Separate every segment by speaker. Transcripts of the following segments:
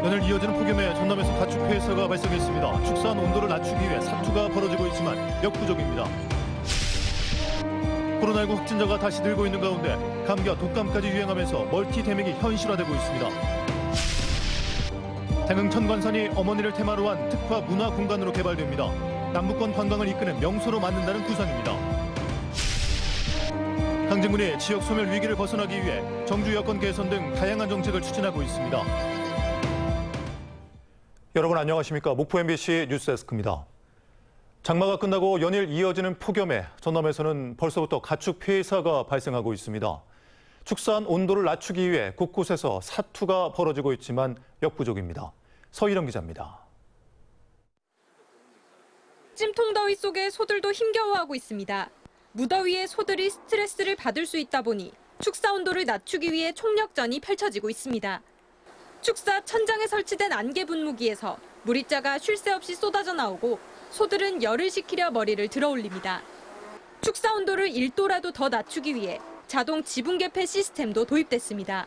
Speaker 1: 연일 이어지는 폭염에 전남에서 가축 폐사가 발생했습니다. 축산 온도를 낮추기 위해 사투가 벌어지고 있지만 역부족입니다. 코로나19 확진자가 다시 늘고 있는 가운데 감기와 독감까지 유행하면서 멀티대맥이 현실화되고 있습니다. 대흥 천관산이 어머니를 테마로 한 특화 문화 공간으로 개발됩니다. 남북권 관광을 이끄는 명소로 만든다는 구상입니다. 강진군이 지역 소멸 위기를 벗어나기 위해 정주 여건 개선 등 다양한 정책을 추진하고 있습니다. 여러분 안녕하십니까? 목포 MBC 뉴스데스크입니다. 장마가 끝나고 연일 이어지는 폭염에 전남에서는 벌써부터 가축 폐사가 발생하고 있습니다. 축산 온도를 낮추기 위해 곳곳에서 사투가 벌어지고 있지만 역부족입니다. 서희령 기자입니다.
Speaker 2: 찜통더위 속에 소들도 힘겨워하고 있습니다. 무더위에 소들이 스트레스를 받을 수 있다 보니 축사 온도를 낮추기 위해 총력전이 펼쳐지고 있습니다. 축사 천장에 설치된 안개 분무기에서 물입자가 쉴 새 없이 쏟아져 나오고 소들은 열을 식히려 머리를 들어 올립니다. 축사 온도를 1도라도 더 낮추기 위해 자동 지붕 개폐 시스템도 도입됐습니다.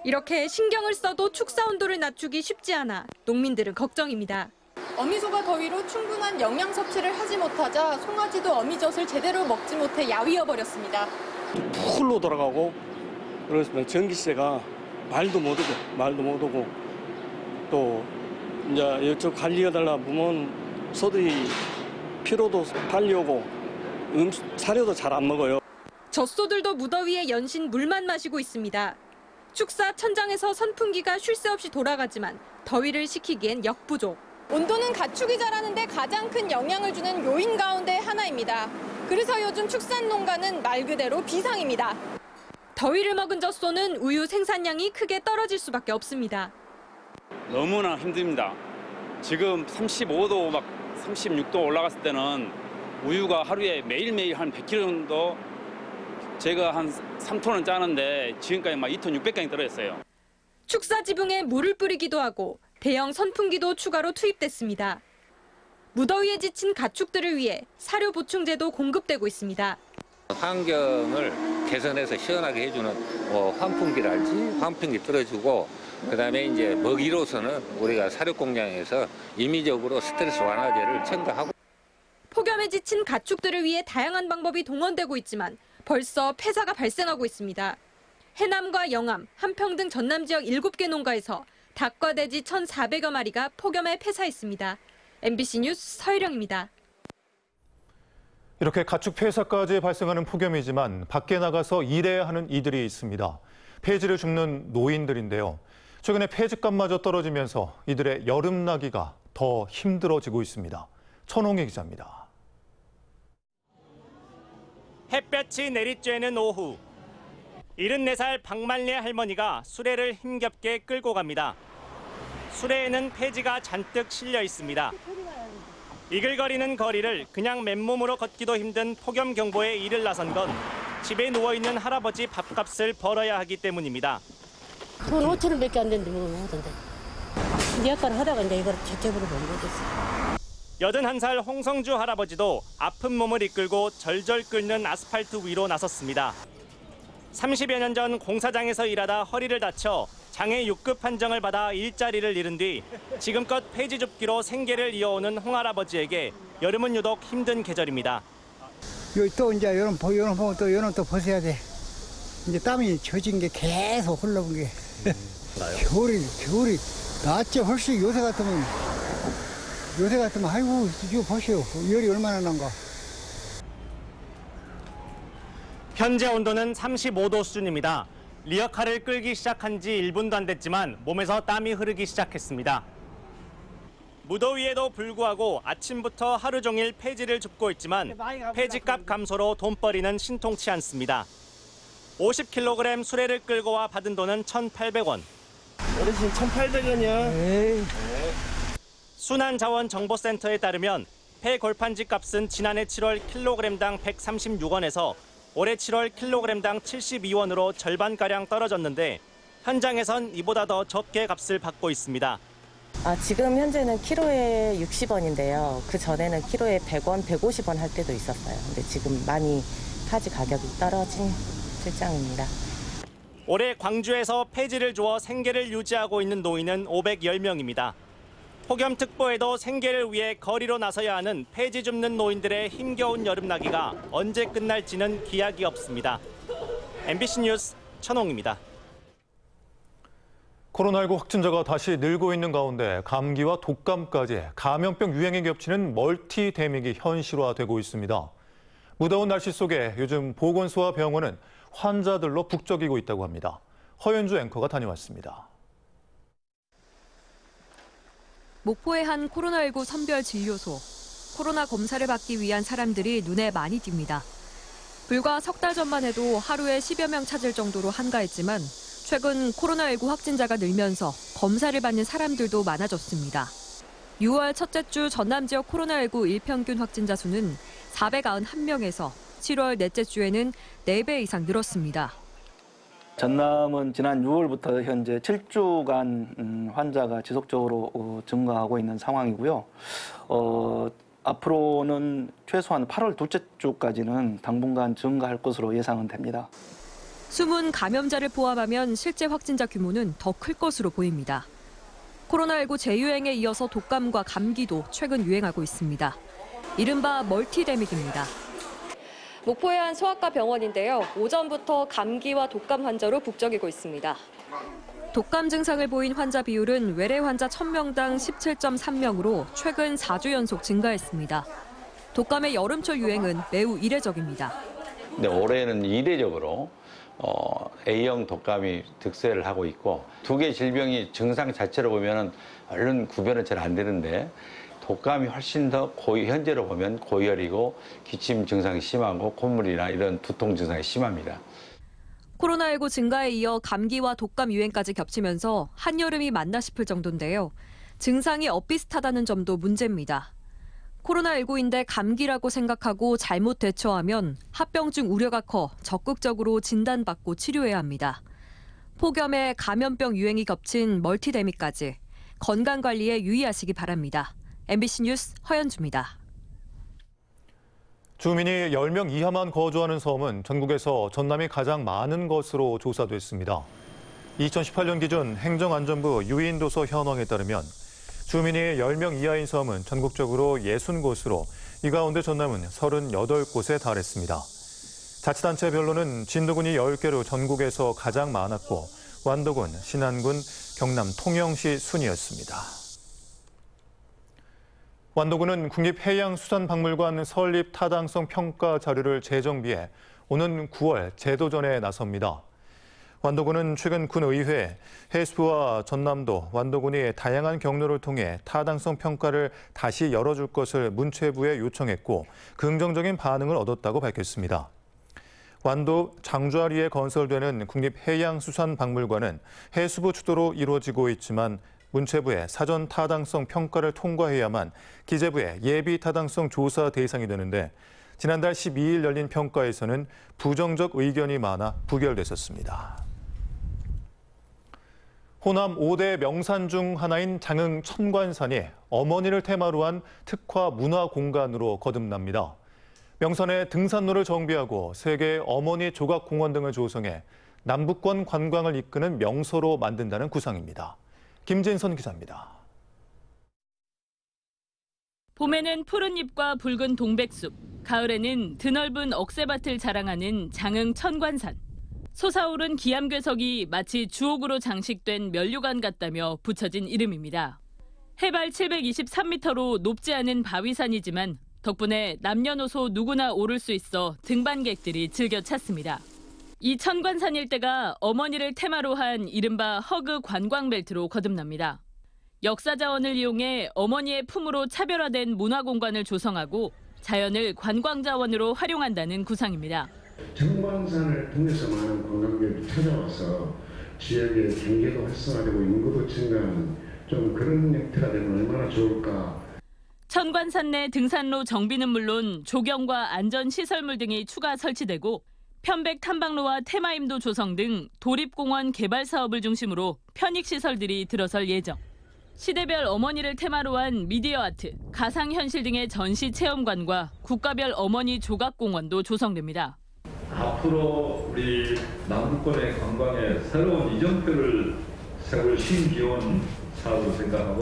Speaker 2: 이렇게 신경을 써도 축사 온도를 낮추기 쉽지 않아 농민들은 걱정입니다. 어미소가 더위로 충분한 영양 섭취를 하지 못하자 송아지도 어미젖을 제대로 먹지 못해 야위어 버렸습니다.
Speaker 3: 풀로 돌아가고 그래서 전기세가 말도 못 오고 또 이제 이쪽 관리해달라 보면 소들이 피로도 빨리 오고 사료도 잘 안 먹어요.
Speaker 2: 젖소들도 무더위에 연신 물만 마시고 있습니다. 축사 천장에서 선풍기가 쉴 새 없이 돌아가지만 더위를 식히기엔 역부족. 온도는 가축이 자라는데 가장 큰 영향을 주는 요인 가운데 하나입니다. 그래서 요즘 축산 농가는 말 그대로 비상입니다. 더위를 먹은 젖소는 우유 생산량이 크게 떨어질 수밖에 없습니다.
Speaker 4: 너무나 힘듭니다. 지금 35도 막 36도 올라갔을 때는 우유가 하루에 매일매일 한 100kg 정도 제가 한 3톤은 짜는데 지금까지 막 2톤 600g이 떨어졌어요.
Speaker 2: 축사 지붕에 물을 뿌리기도 하고 대형 선풍기도 추가로 투입됐습니다. 무더위에 지친 가축들을 위해 사료 보충제도 공급되고 있습니다.
Speaker 5: 환경을 개선해서 시원하게 해주는 환풍기랄지 환풍기 틀어주고 그다음에 이제 먹이로서는 우리가 사료 공장에서 임의적으로 스트레스 완화제를 첨가하고.
Speaker 2: 폭염에 지친 가축들을 위해 다양한 방법이 동원되고 있지만 벌써 폐사가 발생하고 있습니다. 해남과 영암, 한평 등 전남 지역 7개 농가에서 닭과 돼지 1,400여 마리가 폭염에 폐사했습니다. MBC 뉴스 서희령입니다.
Speaker 1: 이렇게 가축 폐사까지 발생하는 폭염이지만 밖에 나가서 일해야 하는 이들이 있습니다. 폐지를 줍는 노인들인데요. 최근에 폐지값마저 떨어지면서 이들의 여름나기가 더 힘들어지고 있습니다. 천홍희 기자입니다.
Speaker 6: 햇볕이 내리쬐는 오후. 74살 박만례 할머니가 수레를 힘겹게 끌고 갑니다. 수레에는 폐지가 잔뜩 실려 있습니다. 이글거리는 거리를 그냥 맨몸으로 걷기도 힘든 폭염 경보에 일을 나선 건 집에 누워있는 할아버지 밥값을 벌어야 하기 때문입니다.
Speaker 7: 돈 5천 원밖에 안 되는데 뭐 하던데. 네 역할을 하다가 이제 이걸 대체적으로 못 못했어.
Speaker 6: 81살 홍성주 할아버지도 아픈 몸을 이끌고 절절 끓는 아스팔트 위로 나섰습니다. 30여 년 전 공사장에서 일하다 허리를 다쳐 장애 6급 판정을 받아 일자리를 잃은 뒤 지금껏 폐지 줍기로 생계를 이어오는 홍할아버지에게 여름은 유독 힘든 계절입니다.
Speaker 8: 여기 또 이제 여름 보면 또 여름 또 벗어야 돼. 이제 땀이 젖은 게 계속 흘러온 게. 겨울이 낮에 훨씬 요새 같으면 아이고 이거 보시오 열이 얼마나 난가.
Speaker 6: 현재 온도는 35도 수준입니다. 리어카를 끌기 시작한 지 1분도 안 됐지만 몸에서 땀이 흐르기 시작했습니다. 무더위에도 불구하고 아침부터 하루 종일 폐지를 줍고 있지만 폐지값 감소로 돈벌이는 신통치 않습니다. 50kg 수레를 끌고 와 받은 돈은 1,800원.
Speaker 3: 어르신 1,800원이야.
Speaker 6: 순환자원정보센터에 따르면 폐골판지 값은 지난해 7월 킬로그램당 136원에서 올해 7월 킬로그램당 72원으로 절반가량 떨어졌는데 현장에선 이보다 더 적게 값을 받고 있습니다.
Speaker 9: 지금 현재는 키로에 60원인데요. 그 전에는 키로에 100원, 150원 할 때도 있었어요. 근데 지금 많이 타지 가격이 떨어진 실정입니다.
Speaker 6: 올해 광주에서 폐지를 주어 생계를 유지하고 있는 노인은 510명입니다. 폭염특보에도 생계를 위해 거리로 나서야 하는 폐지 줍는 노인들의 힘겨운 여름나기가 언제 끝날지는 기약이 없습니다. MBC 뉴스 천홍입니다.
Speaker 1: 코로나19 확진자가 다시 늘고 있는 가운데 감기와 독감까지 감염병 유행에 겹치는 멀티데믹이 현실화되고 있습니다. 무더운 날씨 속에 요즘 보건소와 병원은 환자들로 북적이고 있다고 합니다. 허연주 앵커가 다녀왔습니다.
Speaker 2: 목포의 한 코로나19 선별 진료소. 코로나 검사를 받기 위한 사람들이 눈에 많이 띕니다. 불과 석 달 전만 해도 하루에 10여 명 찾을 정도로 한가했지만 최근 코로나19 확진자가 늘면서 검사를 받는 사람들도 많아졌습니다. 6월 첫째 주 전남 지역 코로나19 일평균 확진자 수는 491명에서 7월 넷째 주에는 4배 이상 늘었습니다.
Speaker 10: 전남은 지난 6월부터 현재 7주간 환자가 지속적으로 증가하고 있는 상황이고요. 앞으로는 최소한 8월 둘째 주까지는 당분간 증가할 것으로 예상은 됩니다.
Speaker 2: 숨은 감염자를 포함하면 실제 확진자 규모는 더 클 것으로 보입니다. 코로나19 재유행에 이어서 독감과 감기도 최근 유행하고 있습니다. 이른바 멀티데믹입니다. 목포의 한 소아과 병원인데요. 오전부터 감기와 독감 환자로 북적이고 있습니다. 독감 증상을 보인 환자 비율은 외래 환자 1000명당 17.3명으로 최근 4주 연속 증가했습니다. 독감의 여름철 유행은 매우 이례적입니다.
Speaker 11: 근데 올해는 이례적으로 A형 독감이 득세를 하고 있고 두 개 질병이 증상 자체로 보면은 얼른 구별은 잘 안 되는데 독감이 훨씬 더 현재로 보면 고열이고 기침 증상이 심하고 콧물이나 이런 두통 증상이 심합니다.
Speaker 2: 코로나19 증가에 이어 감기와 독감 유행까지 겹치면서 한여름이 맞나 싶을 정도인데요. 증상이 엇비슷하다는 점도 문제입니다. 코로나19인데 감기라고 생각하고 잘못 대처하면 합병증 우려가 커 적극적으로 진단받고 치료해야 합니다. 폭염에 감염병 유행이 겹친 멀티데믹까지 건강관리에 유의하시기 바랍니다. MBC 뉴스 허연주입니다.
Speaker 1: 주민이 10명 이하만 거주하는 섬은 전국에서 전남이 가장 많은 것으로 조사됐습니다. 2018년 기준 행정안전부 유인도서 현황에 따르면 주민이 10명 이하인 섬은 전국적으로 60곳으로 이 가운데 전남은 38곳에 달했습니다. 자치단체별로는 진도군이 10개로 전국에서 가장 많았고 완도군, 신안군, 경남 통영시 순이었습니다. 완도군은 국립해양수산박물관 설립 타당성 평가 자료를 재정비해 오는 9월 재도전에 나섭니다. 완도군은 최근 군의회, 해수부와 전남도, 완도군이 다양한 경로를 통해 타당성 평가를 다시 열어줄 것을 문체부에 요청했고 긍정적인 반응을 얻었다고 밝혔습니다. 완도 장좌리에 건설되는 국립해양수산박물관은 해수부 주도로 이루어지고 있지만 문체부의 사전 타당성 평가를 통과해야만 기재부의 예비 타당성 조사 대상이 되는데 지난달 12일 열린 평가에서는 부정적 의견이 많아 부결됐었습니다. 호남 5대 명산 중 하나인 장흥 천관산이 어머니를 테마로 한 특화 문화 공간으로 거듭납니다. 명산에 등산로를 정비하고 3개의 어머니 조각공원 등을 조성해 남북권 관광을 이끄는 명소로 만든다는 구상입니다. 김진선 기자입니다.
Speaker 12: 봄에는 푸른 잎과 붉은 동백숲, 가을에는 드넓은 억새밭을 자랑하는 장흥 천관산. 솟아오른 기암괴석이 마치 주옥으로 장식된 면류관 같다며 붙여진 이름입니다. 해발 723m로 높지 않은 바위산이지만 덕분에 남녀노소 누구나 오를 수 있어 등반객들이 즐겨 찾습니다. 이 천관산 일대가 어머니를 테마로 한 이른바 허그 관광벨트로 거듭납니다. 역사 자원을 이용해 어머니의 품으로 차별화된 문화공간을 조성하고 자연을 관광 자원으로 활용한다는 구상입니다.
Speaker 13: 천관산을 통해서 많은 관광객이 찾아와서 지역의 경제도 활성화되고 인구도 증가하는 좀 그런 형태가 되면 얼마나 좋을까.
Speaker 12: 천관산 내 등산로 정비는 물론 조경과 안전시설물 등이 추가 설치되고 편백 탐방로와 테마임도 조성 등 도립공원 개발 사업을 중심으로 편익시설들이 들어설 예정. 시대별 어머니를 테마로 한 미디어 아트, 가상현실 등의 전시 체험관과 국가별 어머니 조각공원도 조성됩니다.
Speaker 14: 앞으로 우리 남부권의 관광에 새로운 이정표를 세울 신기원 사업을 생각하고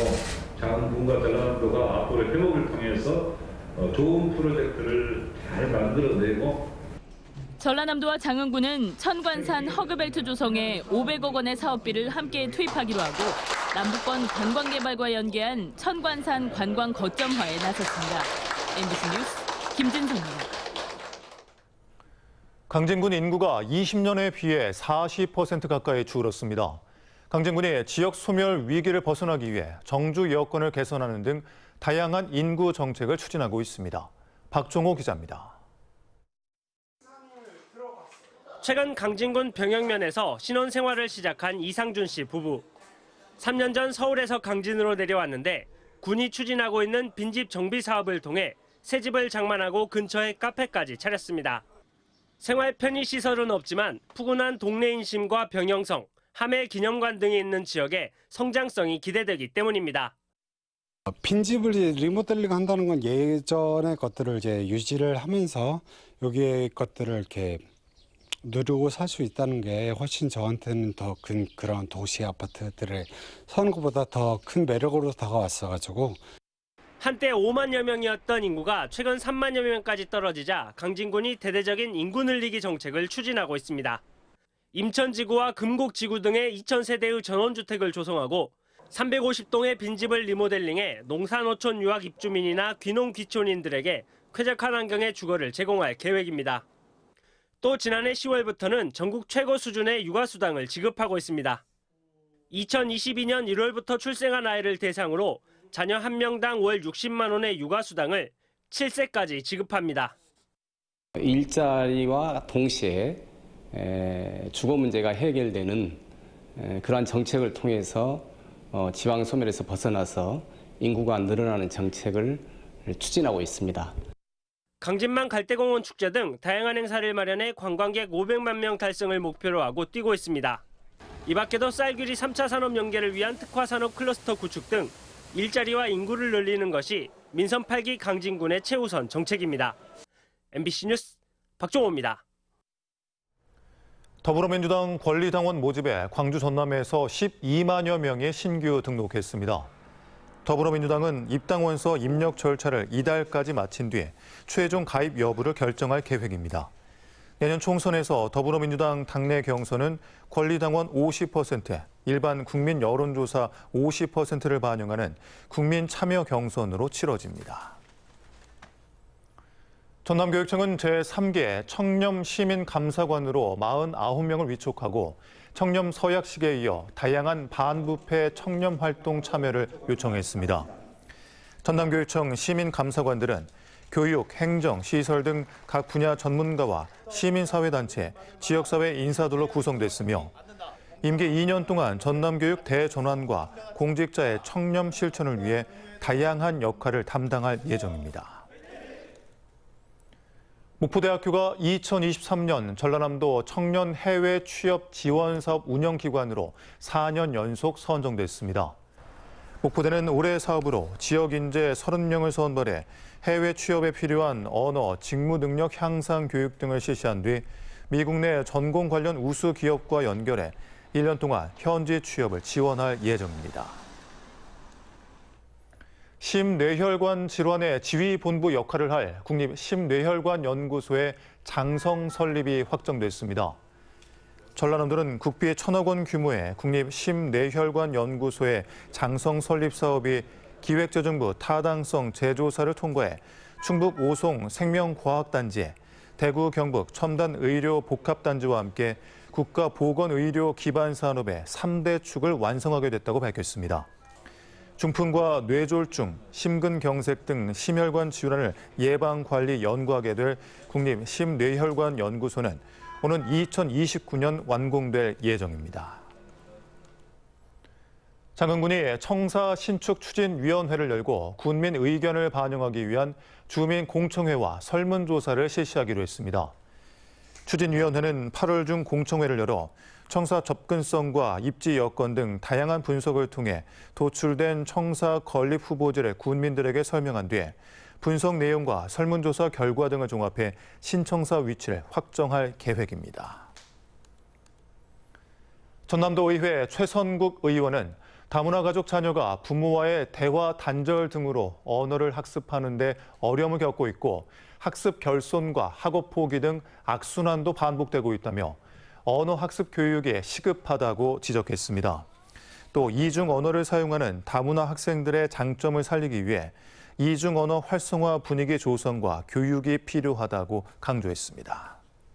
Speaker 14: 장군과 전라남도가 앞으로 회복을 통해서 좋은 프로젝트를 잘 만들어내고
Speaker 12: 전라남도와 장흥군은 천관산 허그벨트 조성에 500억 원의 사업비를 함께 투입하기로 하고 남부권 관광개발과 연계한 천관산 관광 거점화에 나섰습니다. MBC 뉴스 김진성입니다.
Speaker 1: 강진군 인구가 20년에 비해 40% 가까이 줄었습니다. 강진군이 지역 소멸 위기를 벗어나기 위해 정주 여건을 개선하는 등 다양한 인구 정책을 추진하고 있습니다. 박종호 기자입니다.
Speaker 6: 최근 강진군 병영면에서 신혼생활을 시작한 이상준 씨 부부. 3년 전 서울에서 강진으로 내려왔는데 군이 추진하고 있는 빈집 정비 사업을 통해 새 집을 장만하고 근처에 카페까지 차렸습니다. 생활 편의시설은 없지만 푸근한 동네 인심과 병영성, 함해 기념관 등이 있는 지역에 성장성이 기대되기 때문입니다.
Speaker 15: 빈집을 리모델링 한다는 건 예전의 것들을 이제 유지를 하면서 여기에 것들을 이렇게 누리고 살 수 있다는 게 훨씬 저한테는 더 큰 그런 도시 아파트들을 사는 것보다 더 큰 매력으로 다가왔어가지고.
Speaker 6: 한때 5만여 명이었던 인구가 최근 3만여 명까지 떨어지자 강진군이 대대적인 인구 늘리기 정책을 추진하고 있습니다. 임천지구와 금곡지구 등의 2,000세대의 전원주택을 조성하고 350동의 빈집을 리모델링해 농사노촌 유학 입주민이나 귀농 귀촌인들에게 쾌적한 환경의 주거를 제공할 계획입니다. 또 지난해 10월부터는 전국 최고 수준의 육아수당을 지급하고 있습니다. 2022년 1월부터 출생한 아이를 대상으로 자녀 1명당 월 60만 원의 육아수당을 7세까지 지급합니다.
Speaker 16: 일자리와 동시에 주거 문제가 해결되는 그러한 정책을 통해서 지방 소멸에서 벗어나서 인구가 늘어나는 정책을 추진하고 있습니다.
Speaker 6: 강진만 갈대공원 축제 등 다양한 행사를 마련해 관광객 500만 명 달성을 목표로 하고 뛰고 있습니다. 이 밖에도 쌀규리 3차 산업 연계를 위한 특화산업 클러스터 구축 등 일자리와 인구를 늘리는 것이 민선 8기 강진군의 최우선 정책입니다. MBC 뉴스 박종호입니다.
Speaker 1: 더불어민주당 권리당원 모집에 광주 전남에서 12만여 명이 신규 등록했습니다. 더불어민주당은 입당원서 입력 절차를 이달까지 마친 뒤 최종 가입 여부를 결정할 계획입니다. 내년 총선에서 더불어민주당 당내 경선은 권리당원 50%, 일반 국민 여론조사 50%를 반영하는 국민 참여 경선으로 치러집니다. 전남교육청은 제3개 청렴 시민감사관으로 49명을 위촉하고 청렴 서약식에 이어 다양한 반부패 청렴 활동 참여를 요청했습니다. 전남교육청 시민감사관들은 교육, 행정, 시설 등 각 분야 전문가와 시민사회단체, 지역사회 인사들로 구성됐으며 임기 2년 동안 전남교육 대전환과 공직자의 청렴 실천을 위해 다양한 역할을 담당할 예정입니다. 목포대학교가 2023년 전라남도 청년 해외 취업 지원 사업 운영기관으로 4년 연속 선정됐습니다. 목포대는 올해 사업으로 지역 인재 30명을 선발해 해외 취업에 필요한 언어, 직무 능력 향상 교육 등을 실시한 뒤 미국 내 전공 관련 우수 기업과 연결해 1년 동안 현지 취업을 지원할 예정입니다. 심뇌혈관 질환의 지휘본부 역할을 할 국립심뇌혈관연구소의 장성 설립이 확정됐습니다. 전라남도는 국비 1,000억 원 규모의 국립심뇌혈관연구소의 장성 설립 사업이 기획재정부 타당성 재조사를 통과해 충북 오송 생명과학단지에 대구 경북 첨단의료복합단지와 함께 국가보건의료 기반산업의 3대 축을 완성하게 됐다고 밝혔습니다. 중풍과 뇌졸중, 심근경색 등 심혈관 질환을 예방, 관리, 연구하게 될 국립심뇌혈관연구소는 오는 2029년 완공될 예정입니다. 장흥군이 청사 신축 추진위원회를 열고 군민 의견을 반영하기 위한 주민 공청회와 설문조사를 실시하기로 했습니다. 추진위원회는 8월 중 공청회를 열어 청사 접근성과 입지 여건 등 다양한 분석을 통해 도출된 청사 건립 후보지를 군민들에게 설명한 뒤에 분석 내용과 설문조사 결과 등을 종합해 신청사 위치를 확정할 계획입니다. 전남도의회 최선국 의원은 다문화 가족 자녀가 부모와의 대화 단절 등으로 언어를 학습하는 데 어려움을 겪고 있고 학습 결손과 학업 포기 등 악순환도 반복되고 있다며 언어 학습 교육이 시급하다고 지적했습니다. 또 이중 언어를 사용하는 다문화 학생들의 장점을 살리기 위해 이중 언어 활성화 분위기 조성과 교육이 필요하다고 강조했습니다.